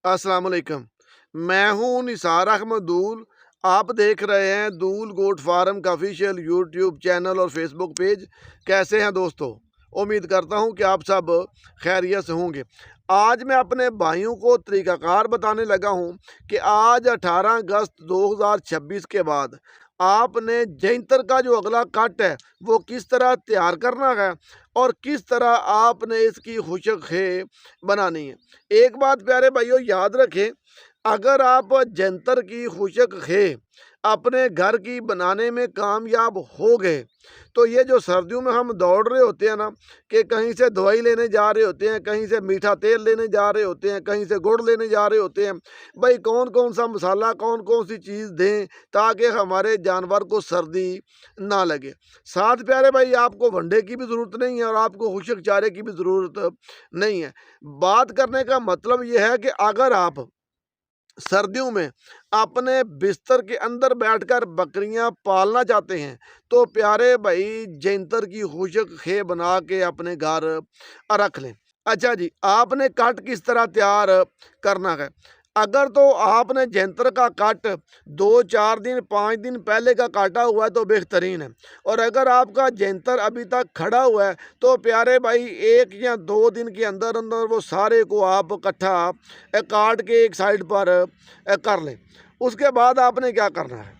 अस्सलाम वालेकुम। मैं हूँ निसार अहमद दूल। आप देख रहे हैं दूल गोट फार्म का ऑफिशियल यूट्यूब चैनल और फेसबुक पेज। कैसे हैं दोस्तों? उम्मीद करता हूँ कि आप सब खैरियत से होंगे। आज मैं अपने भाइयों को तरीक़ाकार बताने लगा हूँ कि आज 18 अगस्त 2026 के बाद आपने जैंतर का जो अगला कट है वो किस तरह तैयार करना है और किस तरह आपने इसकी खुशक खे बनानी है। एक बात प्यारे भाइयों याद रखें, अगर आप जंतर की खुशक खे अपने घर की बनाने में कामयाब हो गए तो ये जो सर्दियों में हम दौड़ रहे होते हैं ना, कि कहीं से दवाई लेने जा रहे होते हैं, कहीं से मीठा तेल लेने जा रहे होते हैं, कहीं से गुड़ लेने जा रहे होते हैं, भाई कौन कौन सा मसाला कौन कौन सी चीज़ दें ताकि हमारे जानवर को सर्दी ना लगे। साथ प्यारे भाई आपको वंडे की भी ज़रूरत नहीं है और आपको खुशक चारे की भी ज़रूरत नहीं है। बात करने का मतलब ये है कि अगर आप सर्दियों में अपने बिस्तर के अंदर बैठकर बकरियां पालना चाहते हैं तो प्यारे भाई जैंतर की खुशक खे बना के अपने घर रख लें। अच्छा जी, आपने कट किस तरह तैयार करना है। अगर तो आपने जंतर का कट 2-4 दिन 5 दिन पहले का काटा हुआ है तो बेहतरीन है, और अगर आपका जंतर अभी तक खड़ा हुआ है तो प्यारे भाई 1 या 2 दिन के अंदर अंदर वो सारे को आप इकट्ठा काट के एक साइड पर कर लें। उसके बाद आपने क्या करना है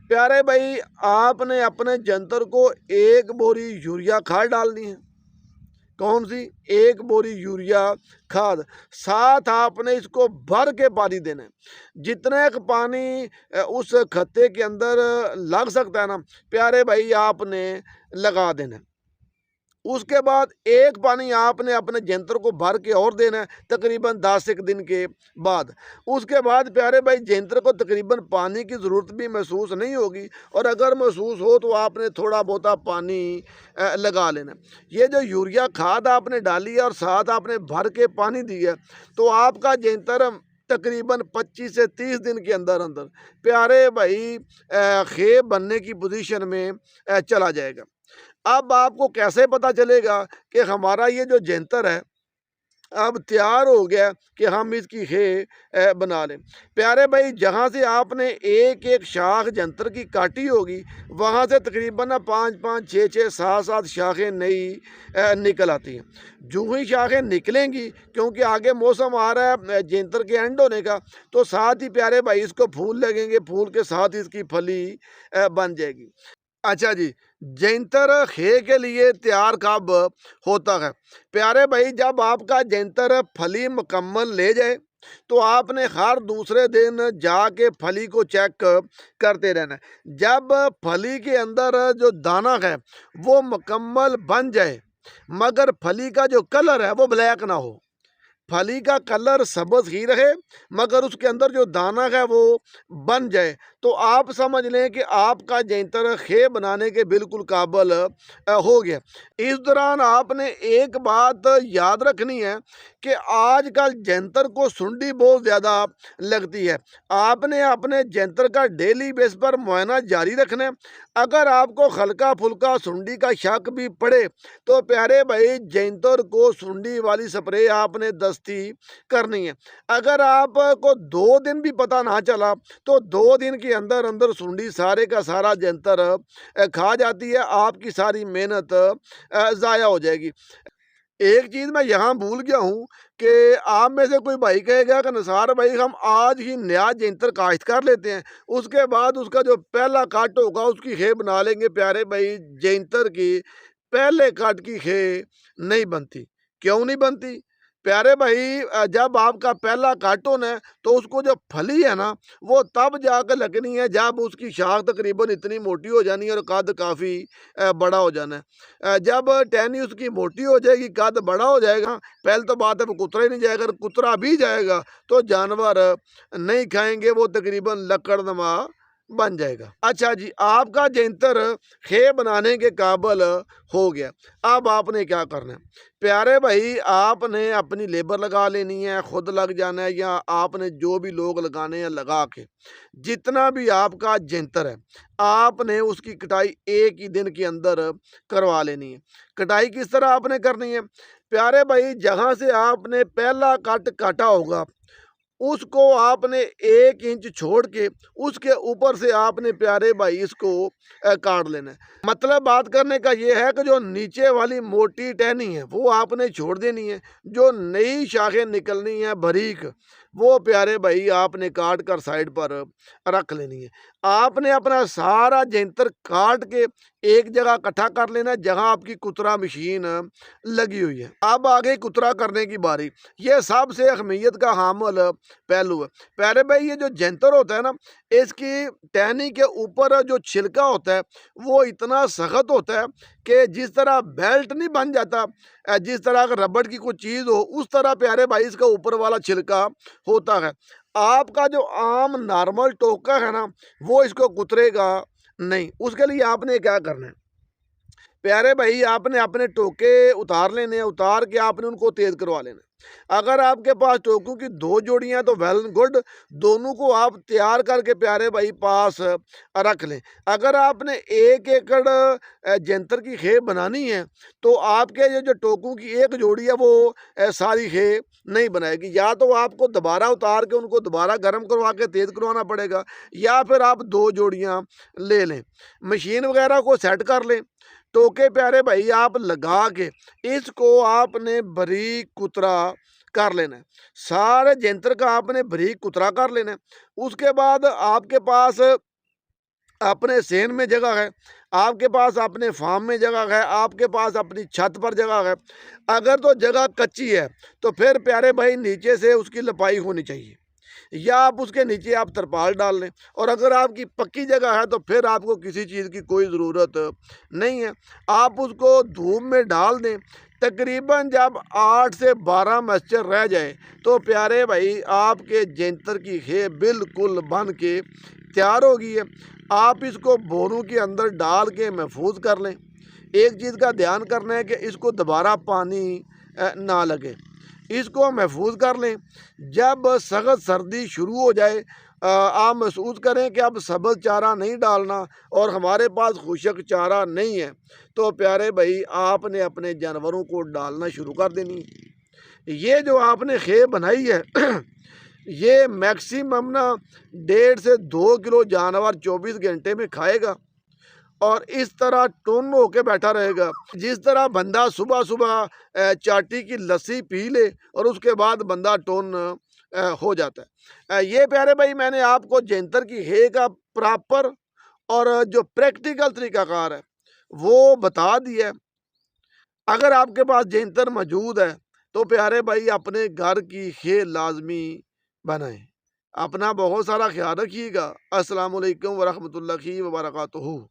प्यारे भाई, आपने अपने जंतर को 1 बोरी यूरिया खाद डालनी है। कौन सी? 1 बोरी यूरिया खाद। साथ आपने इसको भर के पानी देना है। जितने का पानी उस खत्ते के अंदर लग सकता है ना प्यारे भाई आपने लगा देना है। उसके बाद एक पानी आपने अपने जंतर को भर के और देना है तकरीबन 10 एक दिन के बाद। उसके बाद प्यारे भाई जंतर को तकरीबन पानी की ज़रूरत भी महसूस नहीं होगी, और अगर महसूस हो तो आपने थोड़ा बहुता पानी लगा लेना। ये जो यूरिया खाद आपने डाली है और साथ आपने भर के पानी दिया तो आपका जंतर तकरीबन 25 से 30 दिन के अंदर अंदर प्यारे भाई खेप बनने की पोजीशन में चला जाएगा। अब आपको कैसे पता चलेगा कि हमारा ये जो जंतर है अब तैयार हो गया कि हम इसकी खे बना लें। प्यारे भाई जहाँ से आपने एक एक शाख जंतर की काटी होगी वहाँ से तकरीबन 5-5 6-6 7-7 शाखें नई निकल आती हैं। जो ही शाखें निकलेंगी क्योंकि आगे मौसम आ रहा है जंतर के एंड होने का, तो साथ ही प्यारे भाई इसको फूल लगेंगे, फूल के साथ इसकी फली बन जाएगी। अच्छा जी, जैंतर खे के लिए तैयार कब होता है प्यारे भाई, जब आपका जैंतर फली मुकम्मल ले जाए तो आपने हर दूसरे दिन जाके फली को चेक करते रहना है। जब फली के अंदर जो दाना है वो मुकम्मल बन जाए मगर फली का जो कलर है वो ब्लैक ना हो, फली का कलर सब्ज़ ही रहे मगर उसके अंदर जो दाना है वो बन जाए, तो आप समझ लें कि आपका जैंतर खे बनाने के बिल्कुल काबिल हो गया। इस दौरान आपने एक बात याद रखनी है कि आजकल जैंतर को सुंडी बहुत ज़्यादा लगती है। आपने अपने जैंतर का डेली बेस पर मुआयना जारी रखना है। अगर आपको हल्का फुल्का सुंडी का शक भी पड़े तो प्यारे भाई जैंतर को सुंडी वाली स्प्रे आपने दस्ती करनी है। अगर आपको 2 दिन भी पता ना चला तो 2 दिन के अंदर अंदर सुंडी सारे का सारा जंतर खा जाती है, आपकी सारी मेहनत ज़ाया हो जाएगी। एक चीज़ मैं यहाँ भूल गया हूँ कि आप में से कोई भाई कहेगा कि निसार भाई हम आज ही नया जंतर काश्त कर लेते हैं, उसके बाद उसका जो पहला काट होगा उसकी खे बना लेंगे। प्यारे भाई जंतर की पहले काट की खे नहीं बनती। क्यों नहीं बनती प्यारे भाई? जब आपका पहला कार्टून है तो उसको जो फली है ना वो तब जाकर लगनी है जब उसकी शाख तकरीबन इतनी मोटी हो जानी है और कद काफ़ी बड़ा हो जाना है। जब टहनी उसकी मोटी हो जाएगी, कद बड़ा हो जाएगा, पहले तो बात है वो कुतरा ही नहीं जाएगा, अगर कुतरा भी जाएगा तो जानवर नहीं खाएंगे, वो तकरीबन लकड़नुमा बन जाएगा। अच्छा जी, आपका जंतर खे बनाने के काबिल हो गया। अब आपने क्या करना है प्यारे भाई, आपने अपनी लेबर लगा लेनी है, खुद लग जाना है या आपने जो भी लोग लगाने हैं लगा के जितना भी आपका जंतर है आपने उसकी कटाई एक ही दिन के अंदर करवा लेनी है। कटाई किस तरह आपने करनी है प्यारे भाई? जहाँ से आपने पहला कट काटा होगा उसको आपने 1 इंच छोड़ के उसके ऊपर से आपने प्यारे भाई इसको काट लेना है। मतलब बात करने का ये है कि जो नीचे वाली मोटी टहनी है वो आपने छोड़ देनी है, जो नई शाखें निकलनी है बारीक, वो प्यारे भाई आपने काट कर साइड पर रख लेनी है। आपने अपना सारा जंतर काट के एक जगह इकट्ठा कर लेना है जहां आपकी कुतरा मशीन लगी हुई है। अब आ गई कुतरा करने की बारी। ये सबसे अहमियत का हामिल पहलू है। प्यारे भाई ये जो जंतर होता है ना, इसकी टहनी के ऊपर जो छिलका होता है वो इतना सख्त होता है कि जिस तरह बेल्ट नहीं बन जाता, जिस तरह अगर रबड़ की कोई चीज़ हो उस तरह प्यारे भाई इसका ऊपर वाला छिलका होता है। आपका जो आम नॉर्मल टोका है ना वो इसको कुतरेगा नहीं। उसके लिए आपने क्या करना है, प्यारे भाई आपने अपने टोके उतार लेने हैं, उतार के आपने उनको तेज करवा लेना है। अगर आपके पास टोकों की 2 जोड़ियां तो वेल गुड, दोनों को आप तैयार करके प्यारे भाई पास रख लें। अगर आपने 1 एकड़ जंतर की खेप बनानी है तो आपके ये जो टोकों की एक जोड़ी है वो सारी खेप नहीं बनाएगी। या तो आपको दोबारा उतार के उनको दोबारा गर्म करवा के तेज करवाना पड़ेगा, या फिर आप 2 जोड़ियां ले लें, मशीन वगैरह को सेट कर लें। टोके प्यारे भाई आप लगा के इसको आपने बारीक कुतरा कर लेना है। सारे जंतर का आपने बारीक कुतरा कर लेना है। उसके बाद आपके पास अपने सेन में जगह है, आपके पास अपने फार्म में जगह है, आपके पास अपनी छत पर जगह है। अगर तो जगह कच्ची है तो फिर प्यारे भाई नीचे से उसकी लपाई होनी चाहिए, या आप उसके नीचे आप तरपाल डाल लें। और अगर आपकी पक्की जगह है तो फिर आपको किसी चीज़ की कोई ज़रूरत नहीं है, आप उसको धूप में डाल दें। तकरीबन जब 8 से 12 मॉइस्चर रह जाए तो प्यारे भाई आपके जंतर की खेप बिल्कुल बन के तैयार हो गई है। आप इसको बोरों के अंदर डाल के महफूज कर लें। एक चीज़ का ध्यान करना है कि इसको दोबारा पानी ना लगे, इसको महफूज कर लें। जब सख्त सर्दी शुरू हो जाए, आप महसूस करें कि अब सब्ज़ चारा नहीं डालना और हमारे पास खुशक चारा नहीं है, तो प्यारे भाई आपने अपने जानवरों को डालना शुरू कर देनी है। ये जो आपने खेप बनाई है ये मैक्सिमम ना 1.5 से 2 किलो जानवर 24 घंटे में खाएगा और इस तरह टुन होके बैठा रहेगा। जिस तरह बंदा सुबह सुबह चाटी की लस्सी पी ले और उसके बाद बंदा टुन हो जाता है। ये प्यारे भाई मैंने आपको जंतर की हे का प्रॉपर और जो प्रैक्टिकल तरीकाकार है वो बता दिया है। अगर आपके पास जंतर मौजूद है तो प्यारे भाई अपने घर की खे लाजमी बनाएं। अपना बहुत सारा ख्याल रखिएगा। अस्सलाम वालेकुम वरहमतुल्लाहि वबरकातुहू।